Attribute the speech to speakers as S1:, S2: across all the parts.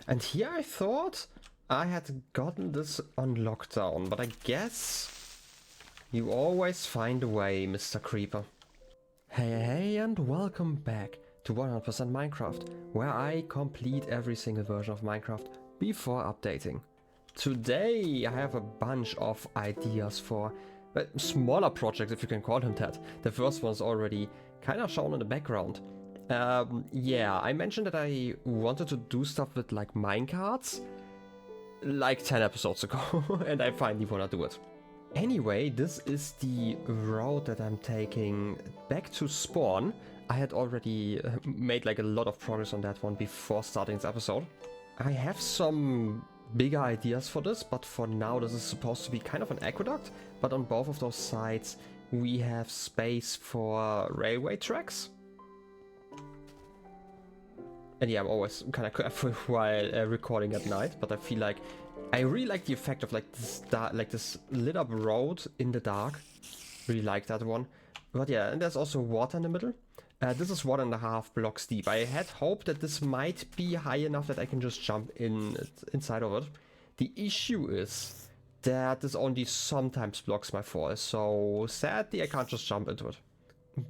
S1: And here I thought I had gotten this on lockdown, but I guess you always find a way, Mr. Creeper. Hey, and welcome back to 100% Minecraft, where I complete every single version of Minecraft before updating. Today I have a bunch of ideas for smaller projects, if you can call them that. The first one's already kind of shown in the background. Yeah, I mentioned that I wanted to do stuff with like minecarts like 10 episodes ago, and I finally want to do it. Anyway, this is the road that I'm taking back to spawn. I had already made like a lot of progress on that one before starting this episode. I have some bigger ideas for this, but for now this is supposed to be kind of an aqueduct, but on both of those sides we have space for railway tracks. And yeah, I'm always kind of careful while recording at night, but I feel like I really like the effect of like this lit up road in the dark. Really like that one. But yeah, and there's also water in the middle. This is 1.5 blocks deep. I had hoped that this might be high enough that I can just jump inside of it. The issue is that this only sometimes blocks my fall, so sadly I can't just jump into it.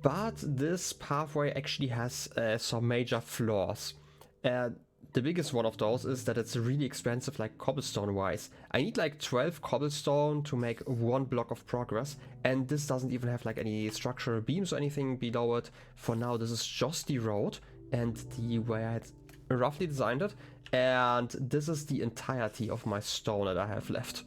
S1: But this pathway actually has some major flaws. The biggest one of those is that it's really expensive, like cobblestone wise. I need like 12 cobblestone to make 1 block of progress, and this doesn't even have like any structural beams or anything below it. For now this is just the road and the way I had roughly designed it, and this is the entirety of my stone that I have left.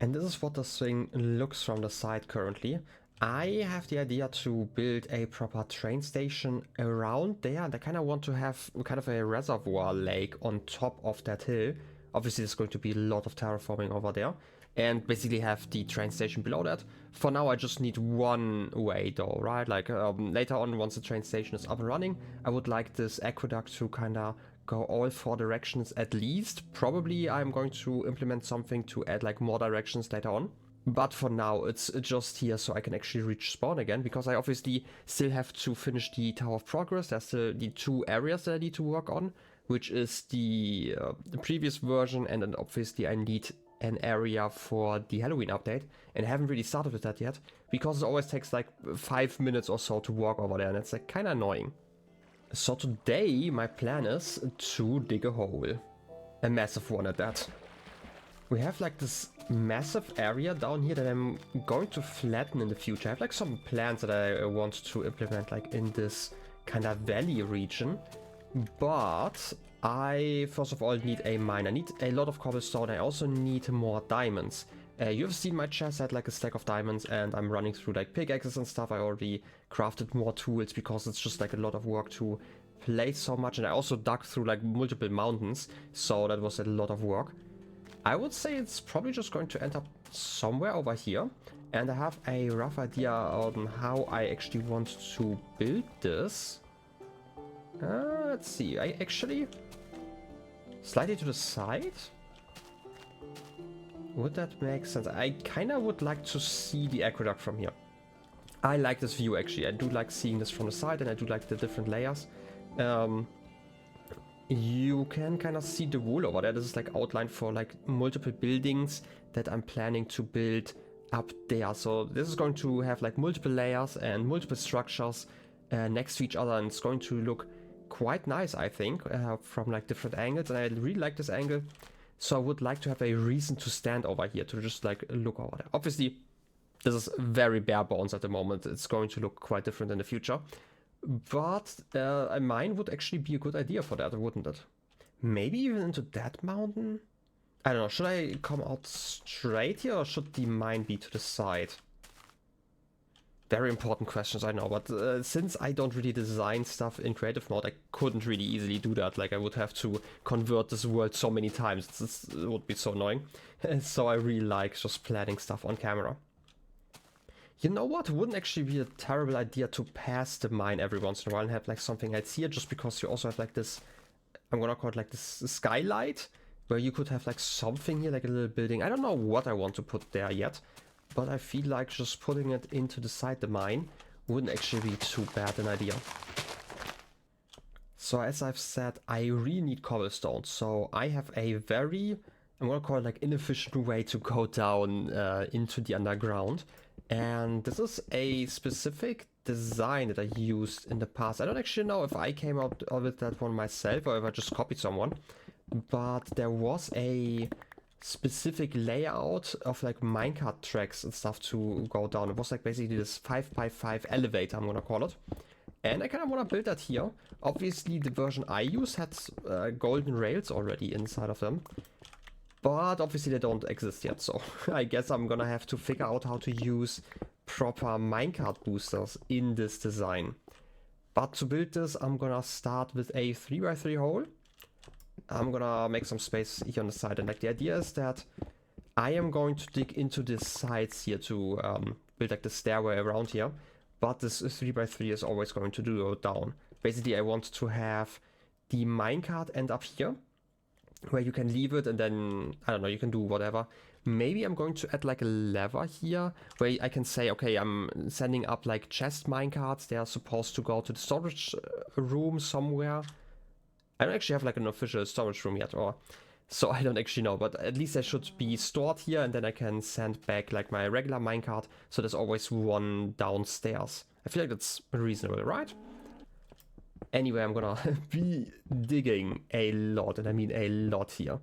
S1: And this is what this thing looks from the side currently. I have the idea to build a proper train station around there, and I kind of want to have kind of a reservoir lake on top of that hill. Obviously there's going to be a lot of terraforming over there, and basically have the train station below that. For now I just need one way though, right? Like later on, once the train station is up and running, I would like this aqueduct to kind of go all 4 directions at least. Probably I'm going to implement something to add like more directions later on. But for now, it's just here so I can actually reach spawn again, because I obviously still have to finish the Tower of Progress. There's the 2 areas that I need to work on, which is the previous version, and then obviously I need an area for the Halloween update, and I haven't really started with that yet, because it always takes like 5 minutes or so to walk over there, and it's like kind of annoying. So today, my plan is to dig a hole. A massive one at that. We have like this massive area down here that I'm going to flatten in the future. I have like some plans that I want to implement like in this kind of valley region. But I first of all need a mine. I need a lot of cobblestone. I also need more diamonds. You've seen my chest, I had like a stack of diamonds, and I'm running through like pickaxes and stuff. I already crafted more tools because it's just like a lot of work to place so much. And I also dug through like multiple mountains, so that was a lot of work. I would say it's probably just going to end up somewhere over here, and I have a rough idea on how I actually want to build this. Let's see, I actually slightly to the side. Would that make sense? I kind of would like to see the aqueduct from here. I like this view actually. I do like seeing this from the side, and I do like the different layers. You can kind of see the wool over there. This is like outlined for like multiple buildings that I'm planning to build up there. So this is going to have like multiple layers and multiple structures next to each other, and it's going to look quite nice, I think, from like different angles. And I really like this angle, so I would like to have a reason to stand over here to just like look over there. Obviously this is very bare bones at the moment. It's going to look quite different in the future. But a mine would actually be a good idea for that, wouldn't it? Maybe even into that mountain? I don't know, should I come out straight here, or should the mine be to the side? Very important questions, I know, but since I don't really design stuff in creative mode, I couldn't really easily do that. Like, I would have to convert this world so many times, it would be so annoying. So I really like just planning stuff on camera. You know what? It wouldn't actually be a terrible idea to pass the mine every once in a while and have like something else here, just because you also have like this, I'm gonna call it like this skylight, where you could have like something here, like a little building. I don't know what I want to put there yet, but I feel like just putting it into the side the mine wouldn't actually be too bad an idea. So as I've said, I really need cobblestone. So I have a very, I'm gonna call it like inefficient way to go down into the underground. And this is a specific design that I used in the past. I don't actually know if I came up with that one myself or if I just copied someone. But there was a specific layout of like minecart tracks and stuff to go down. It was like basically this 5x5 elevator, I'm gonna call it. And I kind of want to build that here. Obviously, the version I use had golden rails already inside of them. But obviously they don't exist yet, so I guess I'm gonna have to figure out how to use proper minecart boosters in this design. But to build this, I'm gonna start with a 3x3 hole. I'm gonna make some space here on the side, and like the idea is that I am going to dig into the sides here to build like the stairway around here. But this 3x3 is always going to go down. Basically, I want to have the minecart end up here, where you can leave it and then, I don't know, you can do whatever. Maybe I'm going to add like a lever here, where I can say, okay, I'm sending up like chest minecarts. They are supposed to go to the storage room somewhere. I don't actually have like an official storage room yet, or so I don't actually know, but at least they should be stored here, and then I can send back like my regular minecart, so there's always one downstairs. I feel like that's reasonable, right? Anyway, I'm gonna be digging a lot, and I mean a lot here.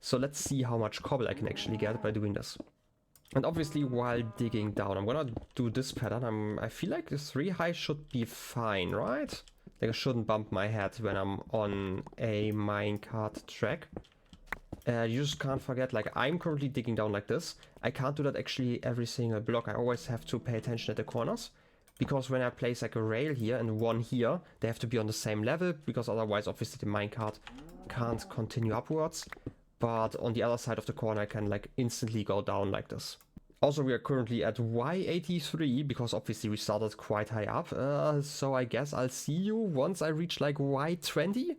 S1: So let's see how much cobble I can actually get by doing this. And obviously while digging down, I'm gonna do this pattern. I feel like the 3 high should be fine, right? Like I shouldn't bump my head when I'm on a minecart track. You just can't forget, like I'm currently digging down like this. I can't do that actually every single block. I always have to pay attention at the corners. Because when I place like a rail here and one here, they have to be on the same level. Because otherwise, obviously, the minecart can't continue upwards. But on the other side of the corner, I can like instantly go down like this. Also, we are currently at Y83 because obviously we started quite high up. So I guess I'll see you once I reach like Y20.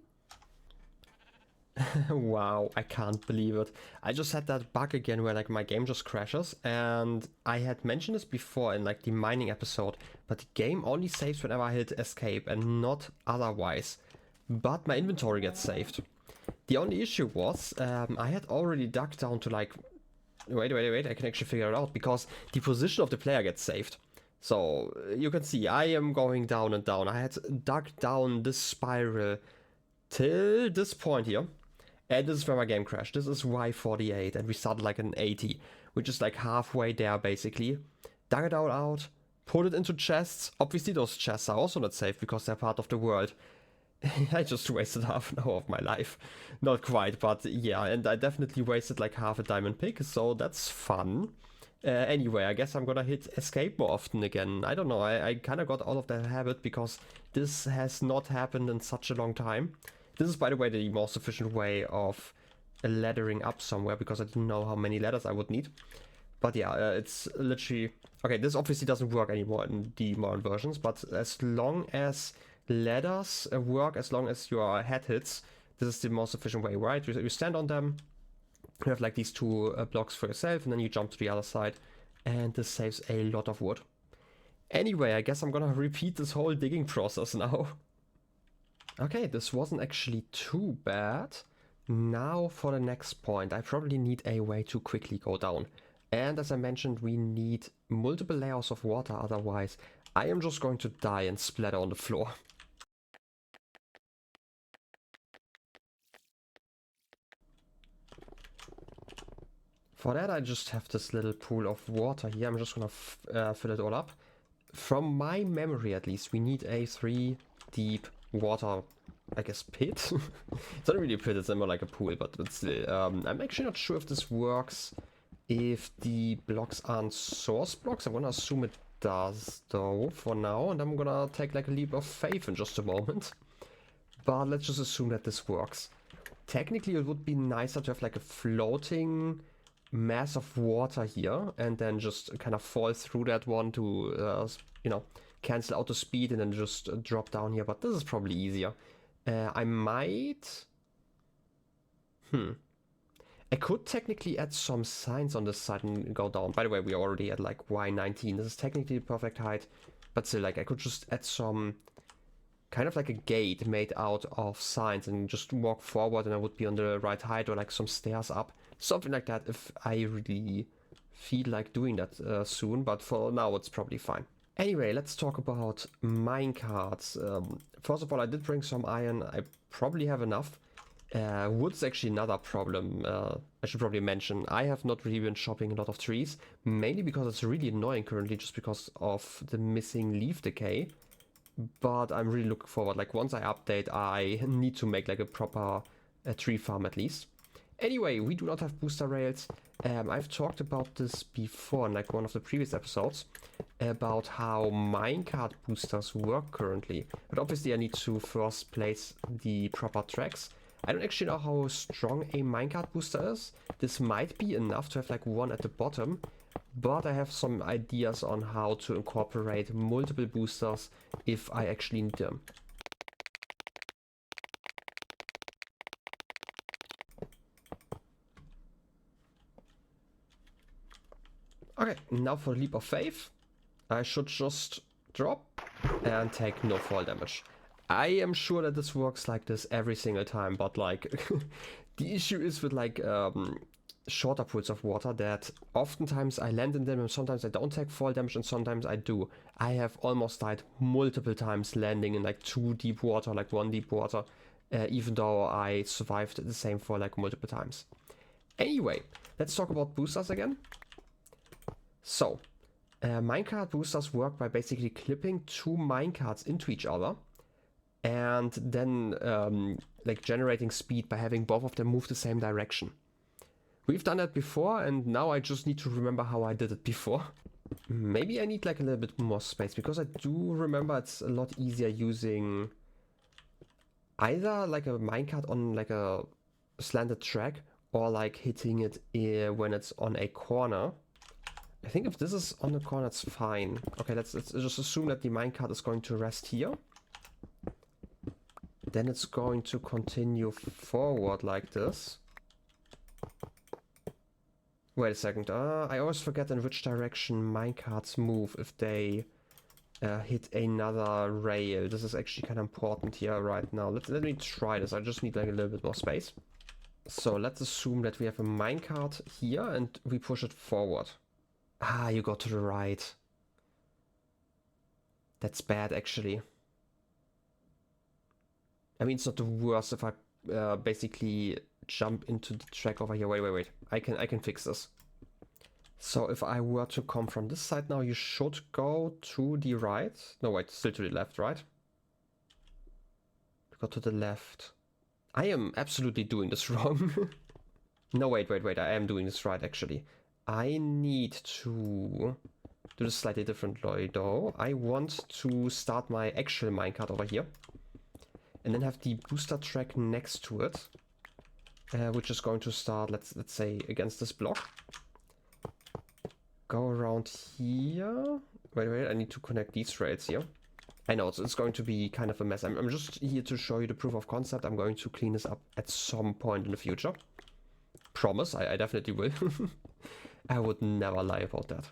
S1: Wow, I can't believe it. I just had that bug again where like my game just crashes, and I had mentioned this before in like the mining episode, but the game only saves whenever I hit escape and not otherwise. But my inventory gets saved. The only issue was I had already dug down to like... Wait, I can actually figure it out, because the position of the player gets saved. So you can see I am going down and down. I had dug down this spiral till this point here. And this is where my game crashed. This is Y48, and we started like an 80, which is like halfway there basically. Dug it all out, put it into chests. Obviously those chests are also not safe because they're part of the world. I just wasted half an hour of my life. Not quite, but yeah, and I definitely wasted like half a diamond pick, so that's fun. Anyway, I guess I'm gonna hit escape more often again. I don't know, I kind of got out of that habit because this has not happened in such a long time. This is, by the way, the most efficient way of laddering up somewhere, because I didn't know how many ladders I would need. But yeah, it's literally... Okay, this obviously doesn't work anymore in the modern versions, but as long as ladders work, as long as your head hits, this is the most efficient way, right? You stand on them, you have like these 2 blocks for yourself, and then you jump to the other side, and this saves a lot of wood. Anyway, I guess I'm gonna repeat this whole digging process now. Okay, this wasn't actually too bad. Now for the next point, I probably need a way to quickly go down. And as I mentioned, we need multiple layers of water, otherwise I am just going to die and splatter on the floor. For that I just have this little pool of water here. I'm just gonna fill it all up. From my memory at least, we need a 3 deep water, I guess, pit. It's not really a pit, it's more like a pool, but it's I'm actually not sure if this works if the blocks aren't source blocks. I'm gonna assume it does though for now, and I'm gonna take like a leap of faith in just a moment. But let's just assume that this works. Technically it would be nicer to have like a floating mass of water here and then just kind of fall through that one to you know, cancel out the speed and then just drop down here, but this is probably easier. I might... I could technically add some signs on this side and go down. By the way, we are already at like Y19. This is technically the perfect height, but still, like, I could just add some kind of like a gate made out of signs, and just walk forward and I would be on the right height, or like some stairs up. Something like that if I really feel like doing that soon, but for now it's probably fine. Anyway, let's talk about minecarts. First of all, I did bring some iron. I probably have enough. Wood's actually another problem. I should probably mention. I have not really been chopping a lot of trees, mainly because it's really annoying currently, just because of the missing leaf decay. But I'm really looking forward. Like, once I update, I need to make like a proper tree farm at least. Anyway, we do not have booster rails. I've talked about this before in like one of the previous episodes about how minecart boosters work currently. But obviously I need to first place the proper tracks. I don't actually know how strong a minecart booster is. This might be enough to have like one at the bottom, but I have some ideas on how to incorporate multiple boosters if I actually need them. Okay, now for leap of faith. I should just drop and take no fall damage. I am sure that this works like this every single time, but like the issue is with like shorter pools of water that oftentimes I land in them and sometimes I don't take fall damage and sometimes I do. I have almost died multiple times landing in like 2 deep water, like 1 deep water, even though I survived the same fall like multiple times. Anyway, let's talk about boosters again. So, minecart boosters work by basically clipping 2 minecarts into each other and then like generating speed by having both of them move the same direction. We've done that before and now I just need to remember how I did it before. Maybe I need like a little bit more space, because I do remember it's a lot easier using either like a minecart on like a slanted track or like hitting it when it's on a corner. I think if this is on the corner, it's fine. Okay, let's just assume that the minecart is going to rest here. Then it's going to continue forward like this. Wait a second. I always forget in which direction minecarts move if they hit another rail. This is actually kind of important here right now. Let me try this. I just need like a little bit more space. So let's assume that we have a minecart here and we push it forward. Ah, you go to the right. That's bad, actually. I mean, it's not the worst if I basically jump into the track over here. Wait. I can fix this. So if I were to come from this side now, you should go to the right. No, wait, still to the left, right? Go to the left. I am absolutely doing this wrong. No, wait. I am doing this right, actually. I need to do this slightly differently though. I want to start my actual minecart over here and then have the booster track next to it, which is going to start, let's say, against this block. Go around here. Wait, I need to connect these rails here. I know it's going to be kind of a mess. I'm just here to show you the proof of concept. I'm going to clean this up at some point in the future. Promise, I definitely will. I would never lie about that.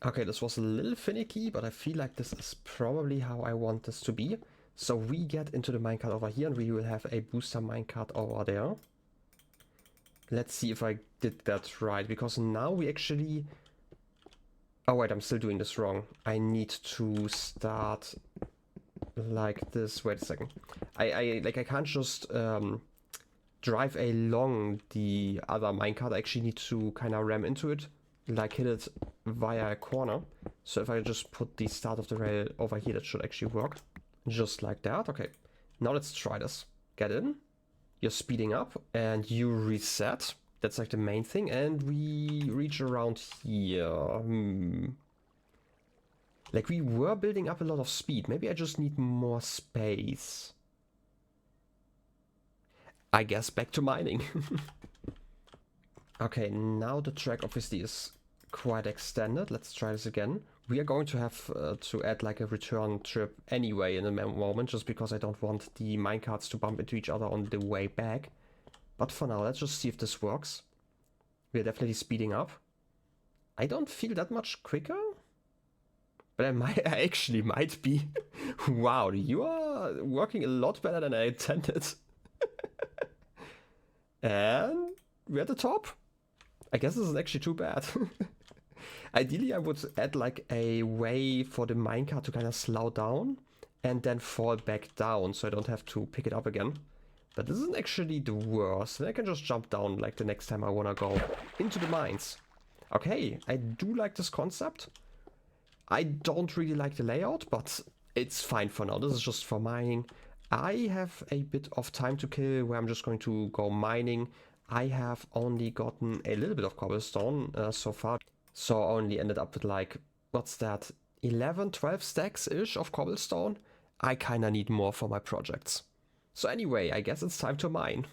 S1: Okay, this was a little finicky, but I feel like this is probably how I want this to be. So we get into the minecart over here and we will have a booster minecart over there. Let's see if I did that right, because now we actually... Oh wait, I'm still doing this wrong. I need to start like this. Wait a second. I can't just drive along the other minecart. I actually need to kind of ram into it, like hit it via a corner. So if I just put the start of the rail over here, that should actually work. Just like that. Okay, now let's try this. Get in. You're speeding up and you reset. That's like the main thing. And we reach around here. Like we were building up a lot of speed. Maybe I just need more space. I guess back to mining. Okay, now the track obviously is quite extended. Let's try this again. We are going to have to add like a return trip anyway in a moment, just because I don't want the minecarts to bump into each other on the way back. But for now, let's just see if this works. We are definitely speeding up. I don't feel that much quicker, But I actually might be. Wow, you are working a lot better than I intended. And we're at the top. I guess this is actually too bad. Ideally, I would add like a way for the minecart to kind of slow down and then fall back down so I don't have to pick it up again. But this isn't actually the worst. And I can just jump down like the next time I want to go into the mines. Okay, I do like this concept. I don't really like the layout, but it's fine for now. This is just for mining. I have a bit of time to kill where I'm just going to go mining. I have only gotten a little bit of cobblestone so far. So I only ended up with like, what's that, 11, 12 stacks-ish of cobblestone. I kind of need more for my projects. So anyway, I guess it's time to mine.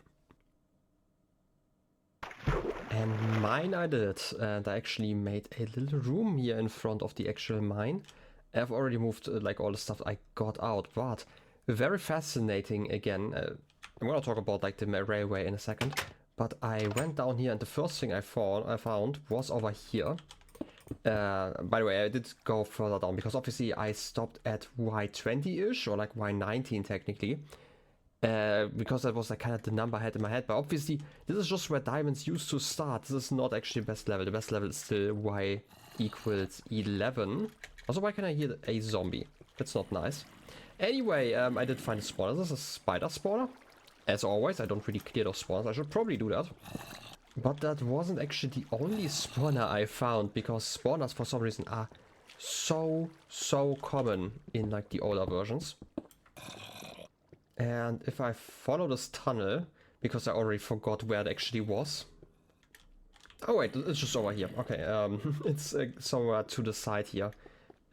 S1: And mine I did, and I actually made a little room here in front of the actual mine. I've already moved like all the stuff I got out, but very fascinating again. I'm gonna talk about like the railway in a second, but I went down here and the first thing I found was over here. By the way, I did go further down because obviously I stopped at Y20-ish or like Y19 technically. Because that was like kind of the number I had in my head, but obviously this is just where diamonds used to start. This is not actually the best level. The best level is still Y equals 11. Also, why can I hear a zombie? That's not nice. Anyway, I did find a spawner. This is a spider spawner. As always, I don't really clear those spawners. I should probably do that. But that wasn't actually the only spawner I found, because spawners for some reason are so common in like the older versions. And if I follow this tunnel, because I already forgot where it actually was. Oh wait, it's just over here. Okay, it's somewhere to the side here.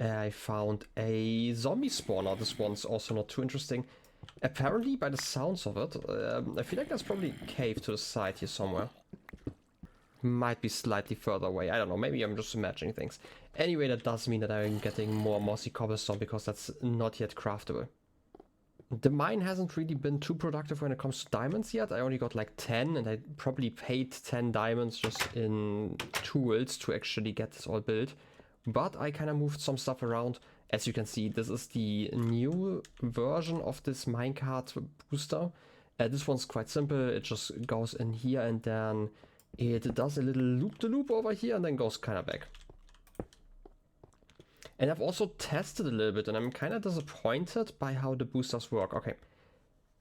S1: I found a zombie spawner. This one's also not too interesting. Apparently, by the sounds of it, I feel like there's probably a cave to the side here somewhere. Might be slightly further away. I don't know. Maybe I'm just imagining things. Anyway, that does mean that I'm getting more mossy cobblestone because that's not yet craftable. The mine hasn't really been too productive when it comes to diamonds yet. I only got like 10 and I probably paid 10 diamonds just in tools to actually get this all built. But I kind of moved some stuff around. As you can see, this is the new version of this minecart booster. This one's quite simple. It just goes in here and then it does a little loop-de-loop over here and then goes kind of back. And I've also tested a little bit and I'm kind of disappointed by how the boosters work. Okay,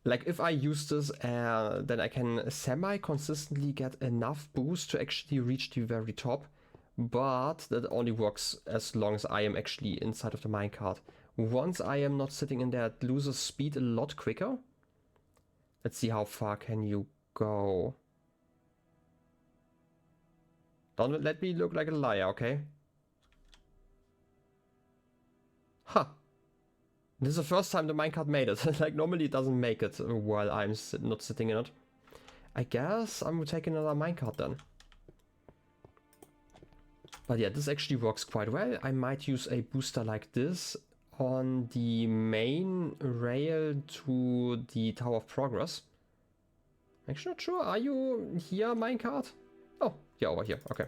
S1: like if I use this, then I can semi-consistently get enough boost to actually reach the very top. But that only works as long as I am actually inside of the minecart. Once I am not sitting in there, it loses speed a lot quicker. Let's see how far can you go. Don't let me look like a liar, okay? Huh. This is the first time the minecart made it. Like normally it doesn't make it while I'm not sitting in it. I guess I'm taking another minecart then. But yeah, this actually works quite well. I might use a booster like this on the main rail to the Tower of Progress. Actually not sure. Are you here, minecart? Oh, yeah, over here. Okay.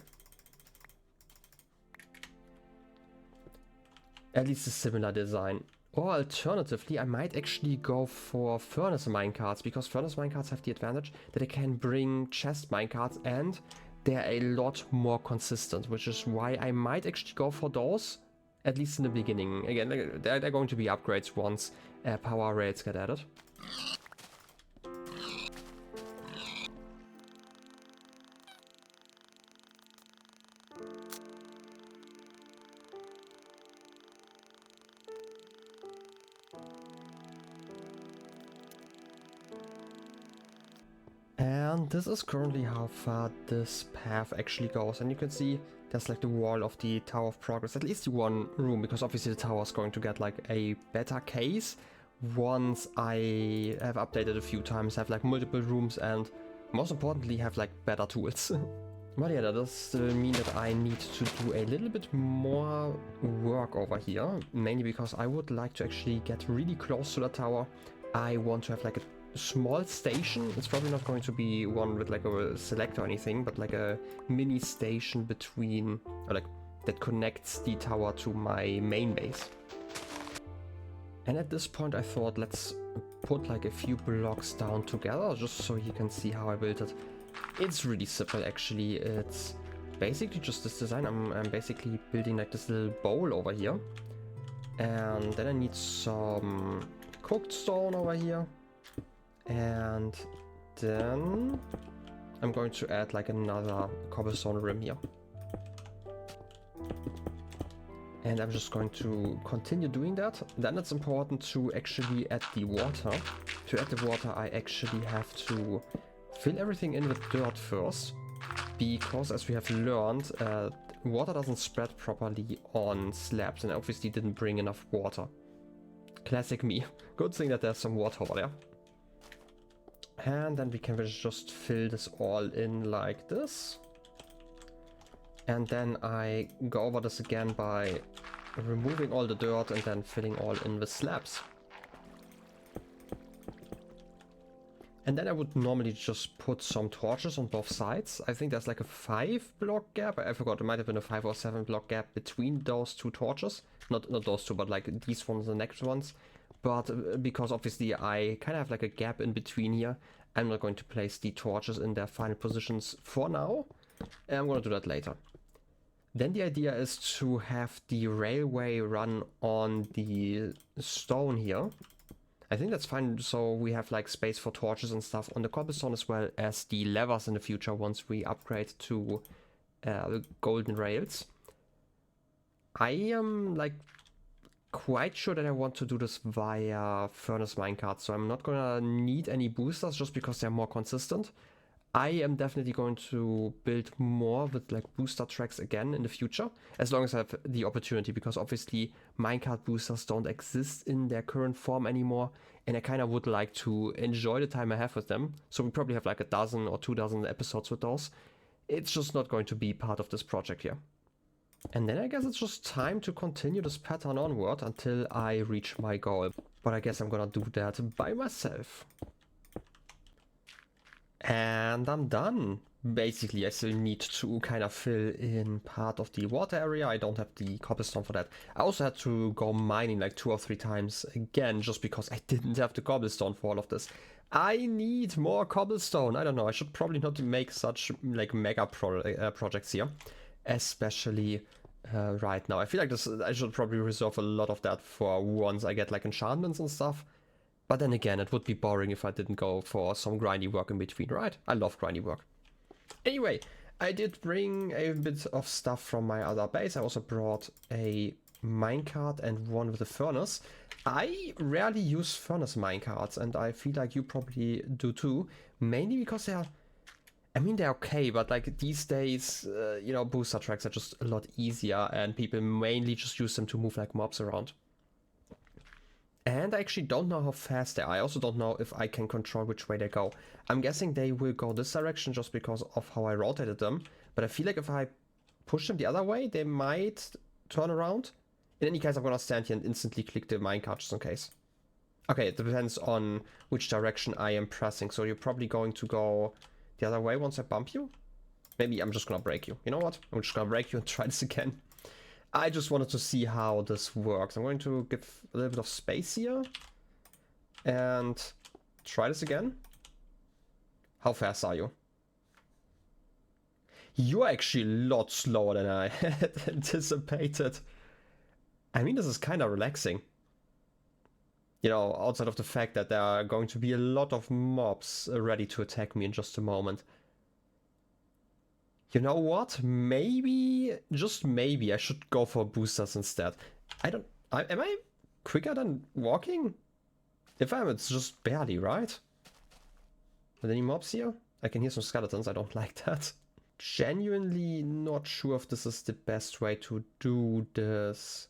S1: At least a similar design. Or alternatively, I might actually go for furnace minecarts, because furnace minecarts have the advantage that they can bring chest minecarts and they're a lot more consistent, which is why I might actually go for those, at least in the beginning. Again, they're going to be upgrades once power rails get added. And this is currently how far this path actually goes, and you can see there's like the wall of the Tower of Progress, at least the one room, because obviously the tower is going to get like a better case once I have updated a few times, have like multiple rooms, and most importantly have like better tools. But yeah, that does mean that I need to do a little bit more work over here, mainly because I would like to actually get really close to the tower. I want to have like a small station. It's probably not going to be one with like a select or anything, but like a mini station between, or like that connects the tower to my main base. And at this point I thought, let's put like a few blocks down together just so you can see how I built it. It's really simple actually. It's basically just this design. I'm basically building like this little bowl over here. And then I need some cooked stone over here. And then I'm going to add like another cobblestone rim here. And I'm just going to continue doing that. Then it's important to actually add the water. To add the water, I actually have to fill everything in with dirt first. Because as we have learned, water doesn't spread properly on slabs, and I obviously didn't bring enough water. Classic me. Good thing that there's some water over there. And then we can just fill this all in like this. And then I go over this again by removing all the dirt and then filling all in with slabs. And then I would normally just put some torches on both sides. I think there's like a 5-block gap. I forgot, it might have been a 5 or 7-block gap between those two torches. Not those two, but like these ones, the next ones. But because obviously I kind of have like a gap in between here, I'm not going to place the torches in their final positions for now. And I'm going to do that later. Then the idea is to have the railway run on the stone here. I think that's fine, so we have like space for torches and stuff on the cobblestone, as well as the levers in the future once we upgrade to golden rails. I am like quite sure that I want to do this via furnace minecart, so I'm not gonna need any boosters just because they're more consistent. I am definitely going to build more with like booster tracks again in the future, as long as I have the opportunity, because obviously minecart boosters don't exist in their current form anymore, and I kind of would like to enjoy the time I have with them. So we probably have like a dozen or 2 dozen episodes with those. It's just not going to be part of this project here. And then I guess it's just time to continue this pattern onward until I reach my goal. But I guess I'm gonna do that by myself. And I'm done. Basically, I still need to kind of fill in part of the water area. I don't have the cobblestone for that. I also had to go mining like 2 or 3 times again, just because I didn't have the cobblestone for all of this. I need more cobblestone. I don't know. I should probably not make such like mega projects here, especially right now. I feel like this. I should probably reserve a lot of that for once I get like enchantments and stuff. But then again, it would be boring if I didn't go for some grindy work in between, right? I love grindy work. Anyway, I did bring a bit of stuff from my other base. I also brought a minecart and one with a furnace. I rarely use furnace minecarts, and I feel like you probably do too. Mainly because they're okay, but like these days, you know, booster tracks are just a lot easier, and people mainly just use them to move like mobs around. And I actually don't know how fast they are. I also don't know if I can control which way they go. I'm guessing they will go this direction just because of how I rotated them. But I feel like if I push them the other way, they might turn around. In any case, I'm gonna stand here and instantly click the minecart just in case. Okay, it depends on which direction I am pressing. So you're probably going to go the other way once I bump you. Maybe I'm just gonna break you. You know what? I'm just gonna break you and try this again. I just wanted to see how this works. I'm going to give a little bit of space here and try this again. How fast are you? You're actually a lot slower than I had anticipated. I mean, this is kind of relaxing. You know, outside of the fact that there are going to be a lot of mobs ready to attack me in just a moment. You know what? Maybe, just maybe, I should go for boosters instead. Am I quicker than walking? If I am, it's just barely, right? Are there any mobs here? I can hear some skeletons, I don't like that. Genuinely not sure if this is the best way to do this.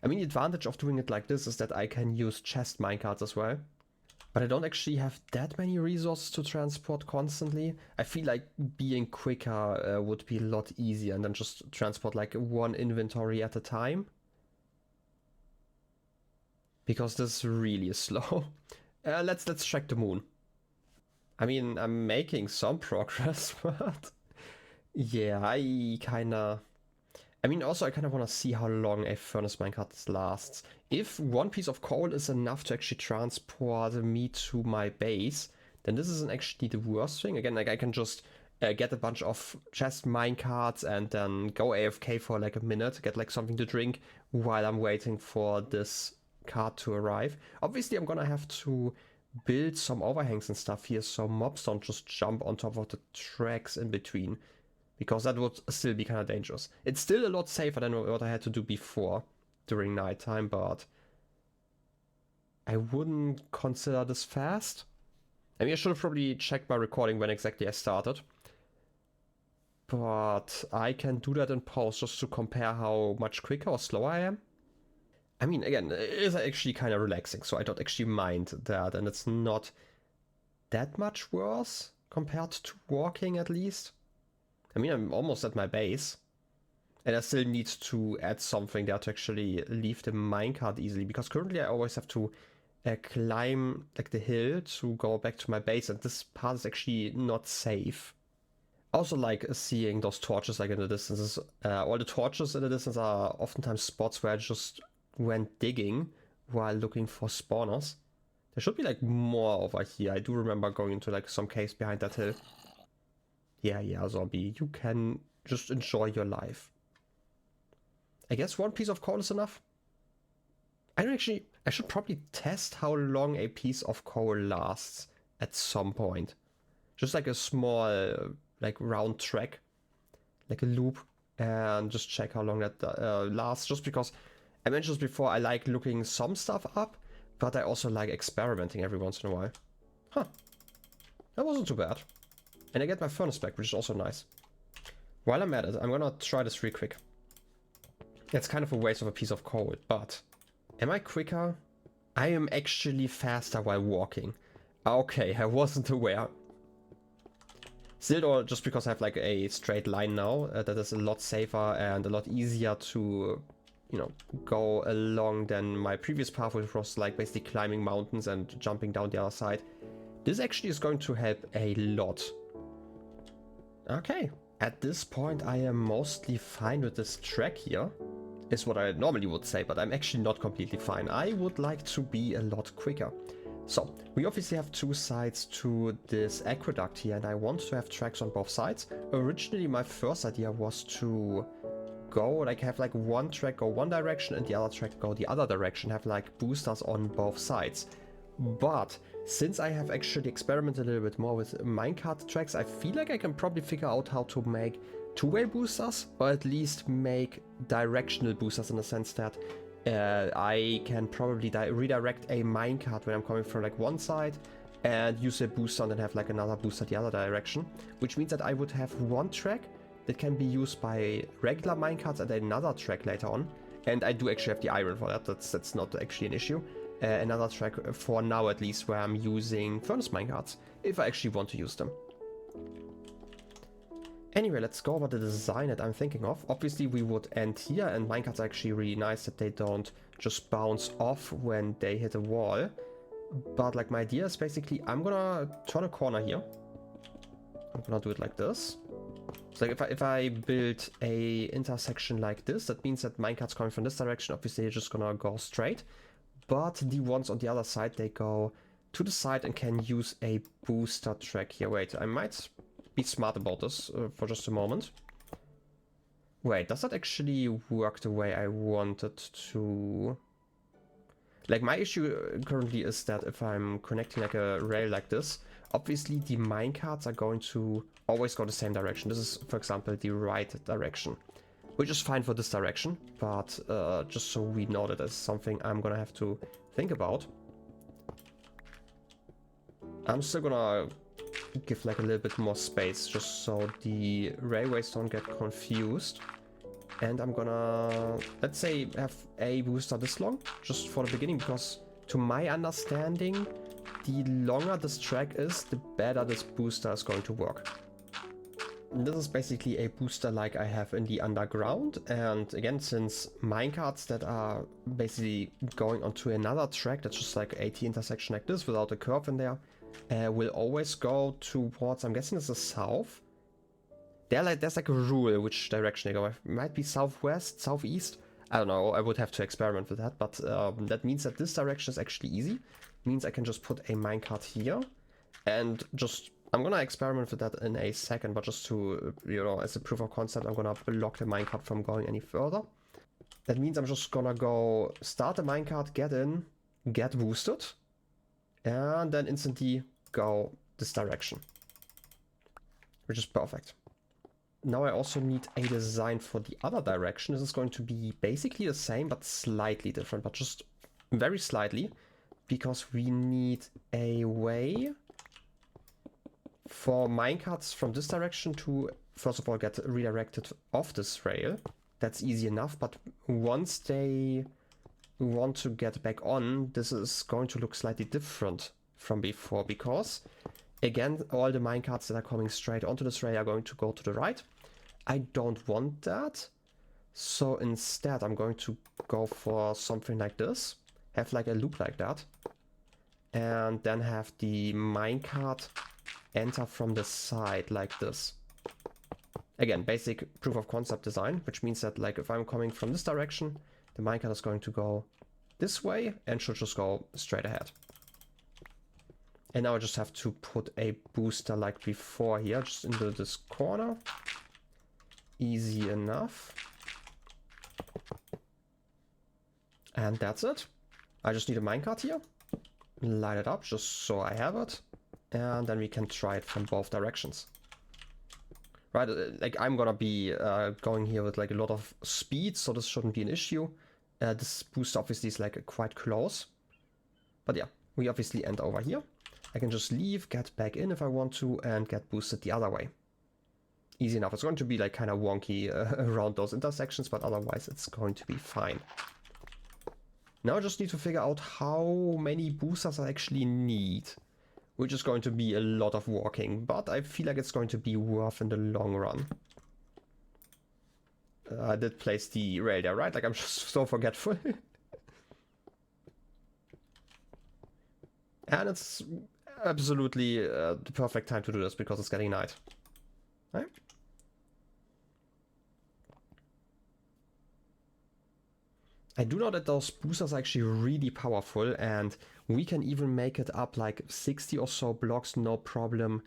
S1: I mean, the advantage of doing it like this is that I can use chest minecarts as well. But I don't actually have that many resources to transport constantly. I feel like being quicker would be a lot easier, and then just transport like one inventory at a time. Because this really is slow. Let's check the moon. I mean, I'm making some progress, but yeah, I mean, also I kind of want to see how long a furnace minecart lasts. If one piece of coal is enough to actually transport me to my base, then this isn't actually the worst thing. Again, like I can just get a bunch of chest minecarts and then go AFK for like a minute, get like something to drink while I'm waiting for this cart to arrive. Obviously, I'm gonna have to build some overhangs and stuff here so mobs don't just jump on top of the tracks in between, because that would still be kind of dangerous. It's still a lot safer than what I had to do before during nighttime, but I wouldn't consider this fast. I mean, I should have probably checked my recording when exactly I started, but I can do that in post just to compare how much quicker or slower I am. I mean, again, it is actually kind of relaxing, so I don't actually mind that, and it's not that much worse compared to walking, at least. I mean, I'm almost at my base, and I still need to add something there to actually leave the minecart easily, because currently I always have to climb like the hill to go back to my base, and this part is actually not safe. Also like seeing those torches like in the distances. All the torches in the distance are oftentimes spots where I just went digging while looking for spawners. There should be like more over here. I do remember going into like some caves behind that hill. Yeah, zombie, you can just enjoy your life. I guess one piece of coal is enough. I should probably test how long a piece of coal lasts at some point. Just like a small, like round track, like a loop, and just check how long that lasts. Just because I mentioned this before, I like looking some stuff up, but I also like experimenting every once in a while. Huh, that wasn't too bad. And I get my furnace back, which is also nice. While I'm at it, I'm gonna try this real quick. It's kind of a waste of a piece of coal, but am I quicker? I am actually faster while walking. Okay, I wasn't aware. Still though, just because I have like a straight line now, that is a lot safer and a lot easier to, you know, go along than my previous path, which was like basically climbing mountains and jumping down the other side. This actually is going to help a lot. Okay, at this point I am mostly fine with this track here, is what I normally would say, but I'm actually not completely fine. I would like to be a lot quicker. So, we obviously have two sides to this aqueduct here, and I want to have tracks on both sides. Originally, my first idea was to go, like have like one track go one direction and the other track go the other direction, have like boosters on both sides. But since I have actually experimented a little bit more with minecart tracks, I feel like I can probably figure out how to make two-way boosters, or at least make directional boosters, in the sense that I can probably redirect a minecart when I'm coming from like one side and use a booster and then have like another booster the other direction, which means that I would have one track that can be used by regular minecarts and another track later on. And I do actually have the iron for that, that's not actually an issue. Another track for now at least, where I'm using furnace minecarts, if I actually want to use them. Anyway, let's go over the design that I'm thinking of. Obviously we would end here, and minecarts are actually really nice that they don't just bounce off when they hit a wall. But like my idea is basically, I'm gonna turn a corner here. I'm gonna do it like this. So like if I build a intersection like this, that means that minecarts coming from this direction, obviously they're just gonna go straight. But the ones on the other side, they go to the side and can use a booster track here. Wait, I might be smart about this for just a moment. Wait, does that actually work the way I wanted to? Like, my issue currently is that if I'm connecting like a rail like this, obviously the minecarts are going to always go the same direction. This is, for example, the right direction, which is fine for this direction, but just so we know that that's something I'm gonna have to think about. I'm still gonna give like a little bit more space just so the railways don't get confused. And I'm gonna, let's say, have a booster this long, just for the beginning, because to my understanding, the longer this track is, the better this booster is going to work. This is basically a booster like I have in the underground, and again, since minecarts that are basically going onto another track that's just like a T intersection like this without a curve in there, will always go towards, I'm guessing it's the south. There's like a rule which direction they go. It might be southwest, southeast. I don't know. I would have to experiment with that, but that means that this direction is actually easy. Means I can just put a minecart here, and just I'm gonna experiment with that in a second. But just to as a proof of concept, I'm gonna block the minecart from going any further. That means I'm just gonna go start the minecart, get in, get boosted, and then instantly go this direction, which is perfect. Now I also need a design for the other direction. This is going to be basically the same, but slightly different, but just very slightly, because we need a way for minecarts from this direction to, first of all, get redirected off this rail. That's easy enough, but once they want to get back on, this is going to look slightly different from before, because again, all the minecarts that are coming straight onto this rail are going to go to the right. I don't want that, so instead I'm going to go for something like this, have like a loop like that, and then have the minecart enter from the side like this. Again, basic proof of concept design, which means that like if I'm coming from this direction, the minecart is going to go this way and should just go straight ahead. And now I just have to put a booster like before here, just into this corner. Easy enough. And that's it. I just need a minecart here. Light it up just so I have it. And then we can try it from both directions. Right, like I'm gonna be going here with like a lot of speed, so this shouldn't be an issue. This booster obviously is like quite close. But yeah, we obviously end over here. I can just leave, get back in if I want to, and get boosted the other way. Easy enough. It's going to be like kind of wonky around those intersections, but otherwise it's going to be fine. Now I just need to figure out how many boosters I actually need, which is going to be a lot of walking, but I feel like it's going to be worth in the long run. I did place the rail there, right? Like I'm just so forgetful. And it's absolutely the perfect time to do this because it's getting night. Right? I do know that those boosters are actually really powerful, and we can even make it up like 60 or so blocks, no problem,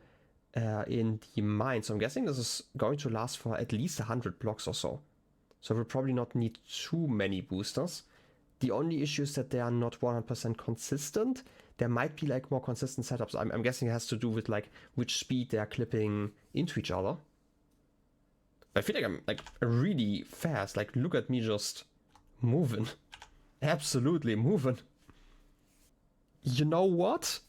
S1: in the mine. So I'm guessing this is going to last for at least 100 blocks or so. So we'll probably not need too many boosters. The only issue is that they are not 100% consistent. There might be like more consistent setups. I'm guessing it has to do with like which speed they are clipping into each other. I feel like I'm like really fast. Like look at me just moving. Absolutely moving. You know what?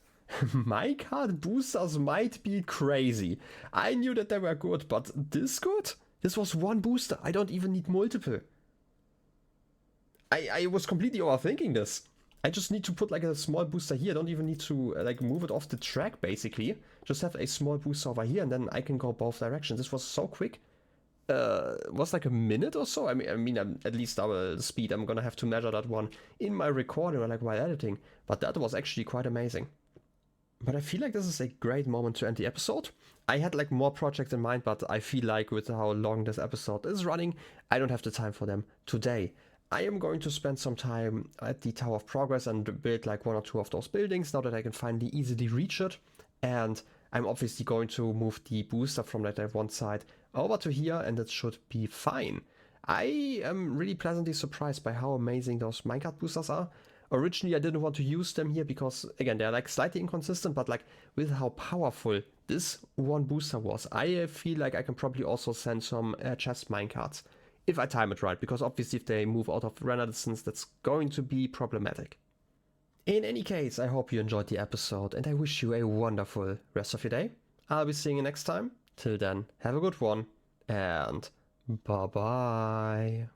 S1: Minecart boosters might be crazy. I knew that they were good, but this good? This was one booster. I don't even need multiple. I was completely overthinking this. I just need to put like a small booster here. I don't even need to like move it off the track basically. Just have a small booster over here and then I can go both directions. This was so quick. Was like a minute or so. I mean, at least double the speed. I'm gonna have to measure that one in my recording or like while editing. But that was actually quite amazing. But I feel like this is a great moment to end the episode. I had like more projects in mind, but I feel like with how long this episode is running, I don't have the time for them today. I am going to spend some time at the Tower of Progress and build like one or two of those buildings now that I can finally easily reach it. And I'm obviously going to move the booster from that one side over to here, and it should be fine. I am really pleasantly surprised by how amazing those minecart boosters are. Originally I didn't want to use them here because again they're like slightly inconsistent, but like with how powerful this one booster was, I feel like I can probably also send some chest minecarts if I time it right, because obviously if they move out of render distance that's going to be problematic. In any case, I hope you enjoyed the episode and I wish you a wonderful rest of your day. I'll be seeing you next time. Till then, have a good one and bye bye.